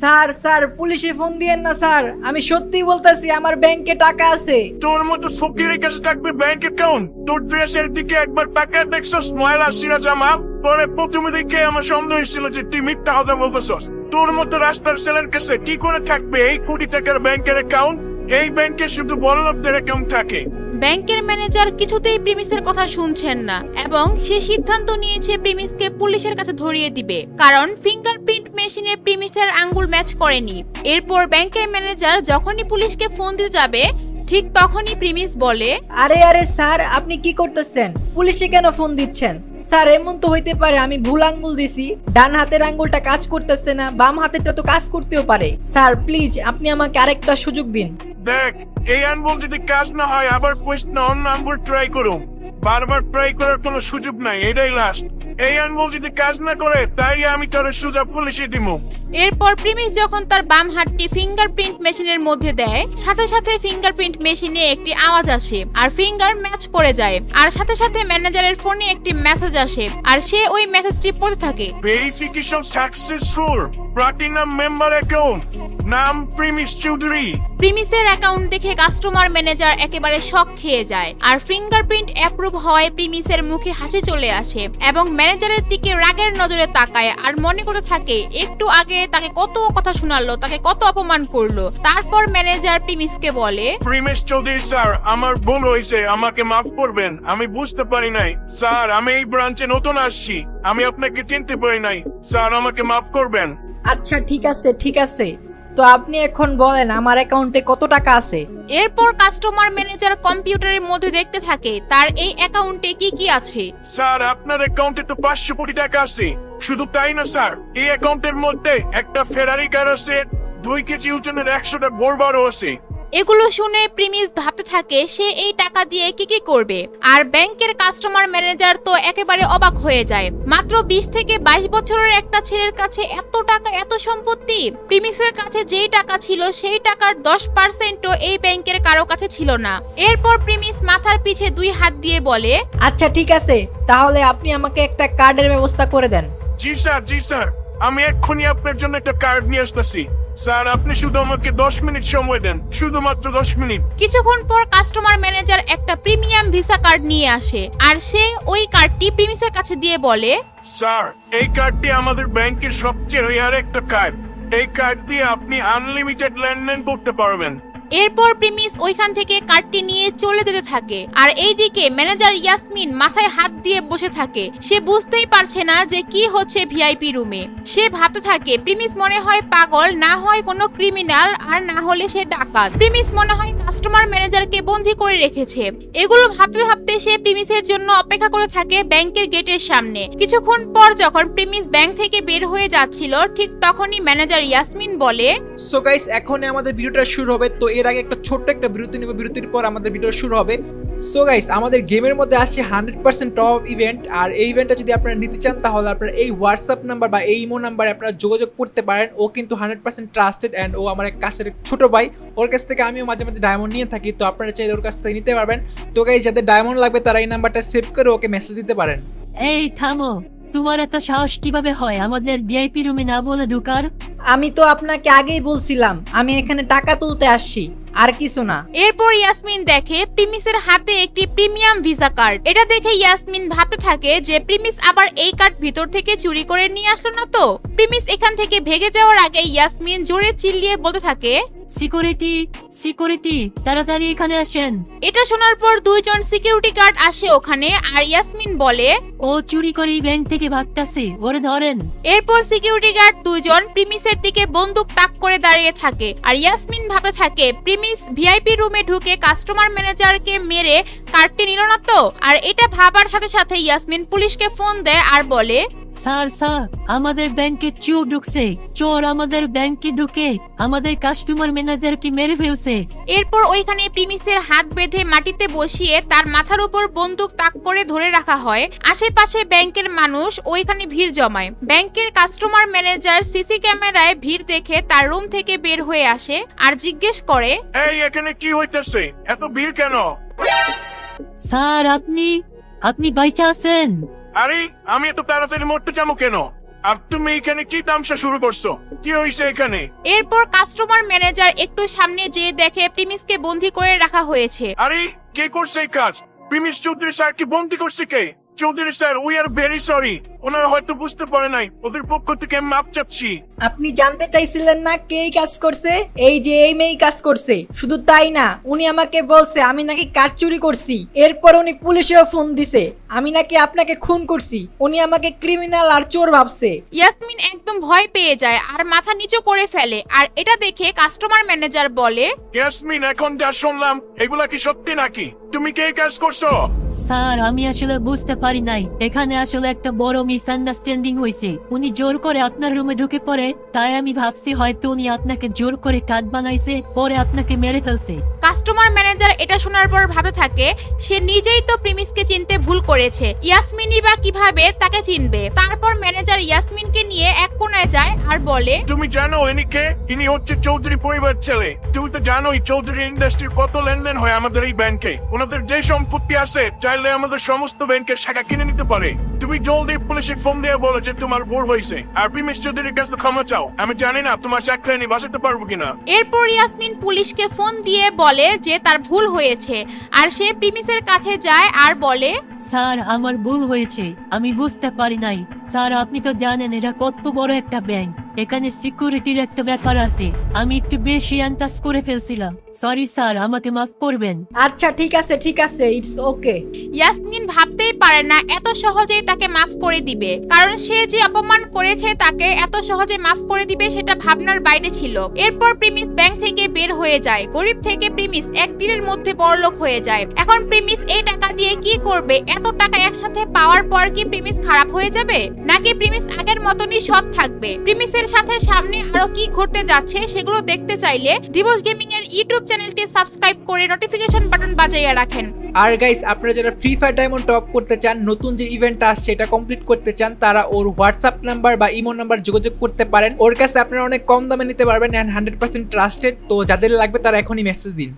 Sir sir পুলিশে phone দিয়েন না স্যার, আমি সত্যি বলতেছি আমার ব্যাংকে টাকা আছে। তোর মতো ফকিরের কাছে থাকবে ব্যাংক অ্যাকাউন্ট? তোর ড্রেসের দিকে একবার টাকা দেখছস ময়লা সিরা জামা পরে প্রথমে দেখে আমার সন্দেহ হয়েছিল যে তুই মিথ্যা কথা বলতেছস। তোর মতো রাস্তার ছেলের কাছে কি করে থাকবে এই কোটি টাকার ব্যাংকের অ্যাকাউন্ট? এই ব্যাংকে শুধু বড় লোকদের অ্যাকাউন্ট থাকে। ব্যাংকের ম্যানেজার কিছুতেই প্রিমিসের কথা শুনছেন না এবং সে সিদ্ধান্ত নিয়েছে প্রিমিসকে পুলিশের কাছে ধরিয়ে দিবে, কারণ ফিঙ্গারপ্রিন্ট মেশিনে প্রিমিসের আঙ্গুল ম্যাচ করেনি। এরপর ব্যাংকের ম্যানেজার যখনই পুলিশকে ফোন দিতে যাবে ঠিক তখনই প্রিমিস বলে, আরে আরে স্যার আপনি কি করতেছেন? পুলিশে কেন ফোন দিচ্ছেন? স্যার এমন তো হইতে পারে আমি ভুল আঙ্গুল দিছি, ডান হাতের আঙ্গুলটা কাজ করতেছে না, বাম হাতেরটা তো কাজ করতেও পারে। স্যার প্লিজ আপনি আমাকে আরেকটা সুযোগ দিন। দেখ, এই আঙ্গুল যদি কাজ না হয় আবার কোয়েশ্চন অন্য আঙ্গুল ট্রাই করো। বারবার ট্রাই করার কোনো সুযোগ নাই, এটাই লাস্ট। এই আঙ্গুল যদি কাজ না করে তাই আমি তোর সুযোগ পুলিশে দিব। এরপর প্রিমিস যখন তার বাম হাতটি ফিঙ্গারপ্রিন্ট মেশিনের মধ্যে দেয় সাথে সাথে ফিঙ্গারপ্রিন্ট মেশিনে একটি আওয়াজ আসে আর ফিঙ্গার ম্যাচ করে যায়, আর সাথে সাথে ম্যানেজারের ফোনে একটি মেসেজ আসে আর সে ওই মেসেজটি পড়তে থাকে। Verification successful, platinum member account, নাম প্রিমিস চৌধুরী। প্রিমিসের অ্যাকাউন্ট দেখে কাস্টমার ম্যানেজার একেবারে শক খেয়ে যায় আর ফিঙ্গারপ্রিন্ট অ্যাপ্রুভ হওয়ায় প্রিমিসের মুখে হাসি চলে আসে এবং ম্যানেজারের দিকে রাগের নজরে তাকায় আর মনে করতে থাকে একটু আগে তাকে কত কথা শোনালো, তাকে কত অপমান করলো। তারপর ম্যানেজার প্রিমিসকে বলে, প্রিমিস চৌধুরী স্যার, আমার ভুল হয়েছে, আমাকে মাফ করবেন, আমি বুঝতে পারি নাই। স্যার আমি এই ব্রাঞ্চে নতুন আসছি, আমি আপনাকে চিনতে পারি নাই, স্যার আমাকে মাফ করবেন। আচ্ছা ঠিক আছে ঠিক আছে, তো আপনি এখন বলেন আমার অ্যাকাউন্টে কত টাকা আছে? এরপর কাস্টমার ম্যানেজার কম্পিউটারের মধ্যে দেখতে থাকে তার এই অ্যাকাউন্টে কি কি আছে। স্যার আপনার অ্যাকাউন্টে তো 500 কোটি টাকা আছে। শুধু তাই না স্যার, এই অ্যাকাউন্টের মধ্যে একটা ফেরারি কার আছে, 2 কেজি ওজনের 100টা বোরবারও আছে। এগুলো শুনে প্রিমিস ভাবতে থাকে সে এই টাকা দিয়ে কি কি করবে, আর ব্যাংকের কাস্টমার ম্যানেজার তো একেবারে অবাক হয়ে যায়। মাত্র 20 থেকে 22 বছরের একটা ছেলের কাছে এত টাকা, এত সম্পত্তি। প্রিমিসের কাছে যেই টাকা ছিল সেই টাকার 10%ও এই ব্যাংকের কারো কাছে ছিল না। এরপর প্রিমিস মাথার পিছে 2 হাত দিয়ে বলে, আচ্ছা ঠিক আছে, তাহলে আপনি আমাকে একটা কার্ডের ব্যবস্থা করে দেন। জি স্যার, জি স্যার, আমি এক্ষুনি আপনার জন্য একটা কার্ড নিয়ে আসতেছি। স্যার আপনি শুধু আমাকে 10 মিনিট সময় দেন, শুধুমাত্র 10 মিনিট। কিছুক্ষণ পর কাস্টমার ম্যানেজার একটা প্রিমিয়াম ভিসা কার্ড নিয়ে আসে আর সে ওই কার্ডটি প্রিমিসের কাছে দিয়ে বলে, স্যার এই কার্ডটি আমাদের ব্যাংকের সবচেয়ে রেয়ার একটা কার্ড। এই কার্ড দিয়ে আপনি আনলিমিটেড লেনদেন করতে পারবেন। এরপর প্রিমিস ওইখান থেকে কার্ডটি নিয়ে চলে যেতে থাকে আর এইদিকে ম্যানেজার ইয়াসমিন মাথায় হাত দিয়ে বসে থাকে। সে বুঝতেই পারছে না যে কি হচ্ছে ভিআইপি রুমে। সে ভাবতে থাকে প্রিমিস মনে হয় পাগল, না হয় কোনো ক্রিমিনাল, আর না হলে সে ডাকাত। প্রিমিস মনে হয় কাস্টমার ম্যানেজারকে বন্দী করে রেখেছে। এগুলো ভাবতে ভাবতে সে প্রিমিসের জন্য অপেক্ষা করে থাকে ব্যাংকের গেটের সামনে। কিছুক্ষণ পর যখন প্রিমিস ব্যাংক থেকে বের হয়ে যাচ্ছিল ঠিক তখনই ম্যানেজার ইয়াসমিন বলে, সো গাইস এখন আমাদের ভিডিওটা শুরু হবে। তো এর আগে একটা ছোট্ট একটা বিরতি নেব, বিরতির পর আমাদের ভিডিও শুরু হবে। সো গাইস আমাদের গেমের মধ্যে আসছে 100% টপ ইভেন্ট, আর এই ইভেন্টটা যদি আপনারা নিতে চান তাহলে আপনারা এই হোয়াটসঅ্যাপ নাম্বার বা এই ইমো নাম্বারে আপনারা যোগাযোগ করতে পারেন। ও কিন্তু 100% ট্রাস্টেড অ্যান্ড ও আমার এক কাছের ছোট ভাই, ওর কাছ থেকে আমিও মাঝে মাঝে ডায়মন্ড নিয়ে থাকি। তো আপনারা চাইলে ওর কাছ থেকে নিতে পারবেন। তো গাইস যাদের ডায়মন্ড লাগবে তারা এই নাম্বারটা সেভ করে ওকে মেসেজ দিতে পারেন। এই থামো, তোমার এত সাহস কিভাবে হয় আমাদের ভিআইপি রুমে না বলে ঢুকার? আমি তো আপনাকে আগেই বলছিলাম আমি এখানে টাকা তুলতে আসছি, আর কিছু না। এরপর ইয়াসমিন দেখে প্রিমিসের হাতে একটি প্রিমিয়াম ভিসা কার্ড। এটা দেখে ইয়াসমিন ভাবতে থাকে যে প্রিমিস আবার এই কার্ড ভিতর থেকে চুরি করে নিয়ে আসলো না তো। প্রিমিস এখান থেকে ভেগে যাওয়ার আগে ইয়াসমিন জোরে চিল্লিয়ে বলতে থাকে, সিকিউরিটি, সিকিউরিটি, তাড়াতাড়ি এখানে আসেন। এটা শোনার পর 2 জন সিকিউরিটি গার্ড আসে ওখানে আর ইয়াসমিন বলে, ও চুরি করে ব্যাংক থেকে ভাগতাছে, ওরে ধরেন। এরপর সিকিউরিটি গার্ড 2 জন প্রিমিসের দিকে বন্দুক তাক করে দাঁড়িয়ে থাকে আর ইয়াসমিন ভাবতে থাকে প্রিমিস ভিআইপি রুমে ঢুকে কাস্টমার ম্যানেজারকে মেরে কার্ডটি নিল না তো। আর এটা ভাবার সাথে সাথে ইয়াসমিন পুলিশকে ফোন দেয় আর বলে, স্যার স্যার, আমাদের ব্যাংকে চোর ঢুকছে, চোর আমাদের ব্যাংকে ঢুকে আমাদের কাস্টমার ম্যানেজারকে মেরে ফেলছে। এরপর ওইখানে প্রিমিসের হাত বেঁধে মাটিতে বসিয়ে তার মাথার উপর বন্দুক তাক করে ধরে রাখা হয়। আশেপাশে ব্যাংকের মানুষ ওইখানে ভিড় জমায়। ব্যাংকের কাস্টমার ম্যানেজার সিসি ক্যামেরায় ভিড় দেখে তার রুম থেকে বের হয়ে আসে আর জিজ্ঞেস করে, এই এখানে কি হইতেছে, এত ভিড় কেন? স্যার আপনি বাইচা আছেন? আরে আমি এত তাড়াতাড়ি মরতে যাবো কেন? আর তুমি এখানে কি তামসা শুরু করছো? কি হয়েছে এখানে? এরপর কাস্টমার ম্যানেজার একটু সামনে যেয়ে দেখে প্রিমিসকে বন্দি করে রাখা হয়েছে। আরে কে করছে এই কাজ? প্রিমিস চৌধুরী স্যার কি বন্দি করছে কে? Chowdhury sir, we are very sorry. ওনারা হয়তো বুঝতে পারে নাই, ওদের পক্ষ থেকে আমি মাপ চাচ্ছি। আপনি জানতে চাইছিলেন না কে এই কাজ করছে? এই যে এই মেয়ে কাজ করছে। শুধু তাই না, উনি আমাকে বলছে আমি নাকি কার চুরি করছি। এরপর উনি পুলিশেও ফোন দিছে আমি নাকি আপনাকে খুন করছি। উনি আমাকে ক্রিমিনাল আর চোর ভাবছে। ইয়াসমিন একদম ভয় পেয়ে যায় আর মাথা নিচু করে ফেলে। আর এটা দেখে কাস্টমার ম্যানেজার বলে, ইয়াসমিন, এখন যা শুনলাম এগুলা কি সত্যি নাকি? তুমি কে কাজ করছো? স্যার আমি আসলে বুঝতে পারি নাই, এখানে আসলে একটা বড় মিসআন্ডারস্ট্যান্ডিং হয়েছে। উনি জোর করে আপনার রুমে ঢুকে পড়ে, তাই আমি ভাবছি হয়তো উনি আপনাকে জোর করে কাট বানাইছে, পরে আপনাকে মেরে ফেলছে। কাস্টমার ম্যানেজার এটা শোনার পর ভাবতে থাকে সে নিজেই তো প্রিমিসকে চিনতে ভুল করেছে, ইয়াসমিনই বা কিভাবে তাকে চিনবে। তারপর ম্যানেজার ইয়াসমিনকে নিয়ে এক কোণায় যায় আর বলে, তুমি জানো ইনি কে? ইনি হচ্ছে চৌধুরী পরিবার ছেলে। তুমি তো জানোই চৌধুরী ইন্ডাস্ট্রির কত লেনদেন হয় আমাদের এই ব্যাংকে। ওনাদের যে সম্পত্তি আছে চাইলে আমাদের সমস্ত ব্যাংকের শাখা কিনে নিতে পারে। তুমি জলদি পুলিশে ফোন দিয়ে বলো যে তোমার ভুল হয়েছে আর প্রিমিস চৌধুরীর কাছে ক্ষমা চাও। আমি জানি না তোমার চাকরি আমি বাঁচাতে পারবো কিনা। এরপর ইয়াসমিন পুলিশকে ফোন দিয়ে বলে যে তার ভুল হয়েছে আর সে প্রিমিসের কাছে যায় আর বলে, স্যার আমার ভুল হয়েছে, আমি বুঝতে পারি নাই। স্যার আপনি তো জানেন এটা কত বড় একটা ব্যাংক, এখানে সিকিউরিটির একটা ব্যাপার আছে, আমি একটু বেশি আন্দাজ করে ফেলছিলাম। সরি স্যার, আমাকে মাফ করবেন। আচ্ছা ঠিক আছে, ইটস ওকে। ইয়াসমিন ভাবতেই পারে না এত সহজেই তাকে মাফ করে দিবে, কারণ সে যে অপমান করেছে তাকে এত সহজে মাফ করে দিবে সেটা ভাবনার বাইরে ছিল। এরপর প্রিমিস ব্যাংক থেকে বের হয়ে যায়। গরিব থেকে প্রিমিস একদিনের মধ্যে বড়লোক হয়ে যায়। এখন প্রিমিস এই টাকা দিয়ে কি করবে? এত টাকা একসাথে পাওয়ার পর কি প্রিমিস খারাপ হয়ে যাবে, নাকি প্রিমিস আগের মতনই সৎ থাকবে? প্রিমিসের সাথে সামনে আরো কি ঘটতে যাচ্ছে সেগুলো দেখতে চাইলে দিবস গেমিং এর ইউটিউব চ্যানেলটি সাবস্ক্রাইব করে নোটিফিকেশন বাটন বাজিয়ে রাখেন। আর গাইস, আপনারা যারা ফ্রি ফায়ার ডায়মন্ড টপ করতে চান, নতুন যে ইভেন্ট আসছে এটা কমপ্লিট করতে চান, তারা ওর হোয়াটসঅ্যাপ নাম্বার বা ইমো নাম্বার যোগাযোগ করতে পারেন। ওর কাছে আপনারা অনেক কম দামে নিতে পারবেন এন্ড 100% ট্রাস্টেড। তো যাদের লাগবে তারা এখনই মেসেজ দিন।